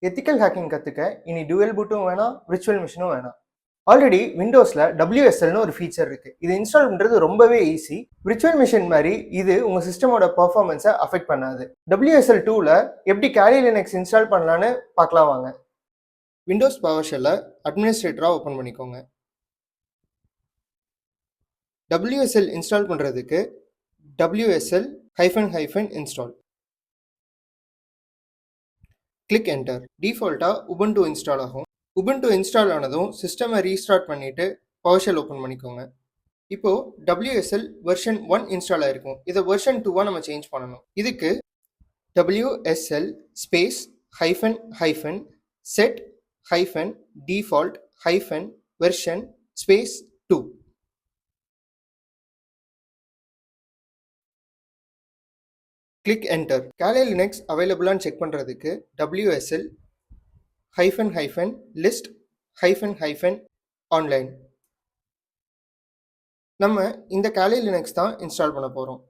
Ethical hacking கற்றுக்க இனி twelve பூட்டும் வேணாம், விர்ச்சுவல் மிஷினும் வேணாம். ஆல்ரெடி விண்டோஸில் WSLனு ஒரு ஃபீச்சர் இருக்குது. இது இன்ஸ்டால் பண்ணுறது ரொம்பவே ஈஸி. விர்ச்சுவல் மிஷின் மாதிரி இது உங்கள் சிஸ்டமோட பர்ஃபார்மன்ஸை அஃபெக்ட் பண்ணாது. WSL 2ல் எப்படி கேலி லினக்ஸ் இன்ஸ்டால் பண்ணலான்னு பார்க்கலாம் வாங்க. விண்டோஸ் பவர் ஷெல்லை அட்மினிஸ்ட்ரேட்டராக ஓப்பன் பண்ணிக்கோங்க. WSL இன்ஸ்டால் பண்ணுறதுக்கு WSL-install கிளிக் என்டர். டிஃபால்ட்டாக உபுண்டு இன்ஸ்டால் ஆகும். உபுண்டு இன்ஸ்டால் ஆனதும் சிஸ்டமை ரீஸ்டார்ட் பண்ணிவிட்டு பவர்ஷெல் ஓப்பன் பண்ணிக்கோங்க. இப்போது WSL வெர்ஷன் 1 இன்ஸ்டால் ஆகிருக்கும். இதை வெர்ஷன் 2 நம்ம சேஞ்ச் பண்ணணும். இதுக்கு WSL set-default-version-2. Click enter. கேலி லினக்ஸ் அவைலபிளான்னு செக் பண்ணுறதுக்கு WSL-list-online. நம்ம இந்த கேலி லினக்ஸ் தான் இன்ஸ்டால் பண்ண போகிறோம்.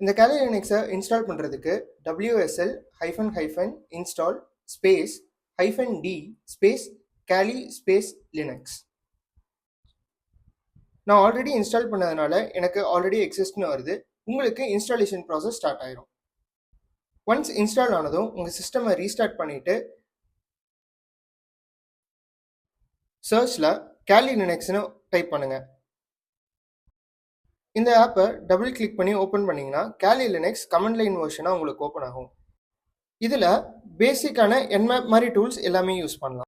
இந்த கேலி லினக்ஸை இன்ஸ்டால் பண்ணுறதுக்கு WSL-install-d-kali-linux. நான் ஆல்ரெடி இன்ஸ்டால் பண்ணதுனால எனக்கு ஆல்ரெடி எக்ஸிஸ்ட்னு வருது. உங்களுக்கு இன்ஸ்டாலேஷன் ப்ராசஸ் ஸ்டார்ட் ஆயிரும். ஒன்ஸ் இன்ஸ்டால் ஆனதும் உங்கள் சிஸ்டமை ரீஸ்டார்ட் பண்ணிவிட்டு சர்ச்சில் கேலி லினக்ஸ்னு டைப் பண்ணுங்கள். இந்த ஆப்பை டபுள் கிளிக் பண்ணி ஓப்பன் பண்ணிங்கன்னா கேலி லினக்ஸ் கமெண்ட் லைன் வெர்ஷனாக உங்களுக்கு ஓப்பன் ஆகும். இதில் பேசிக்கான என்மேப் மாதிரி டூல்ஸ் எல்லாமே யூஸ் பண்ணலாம்.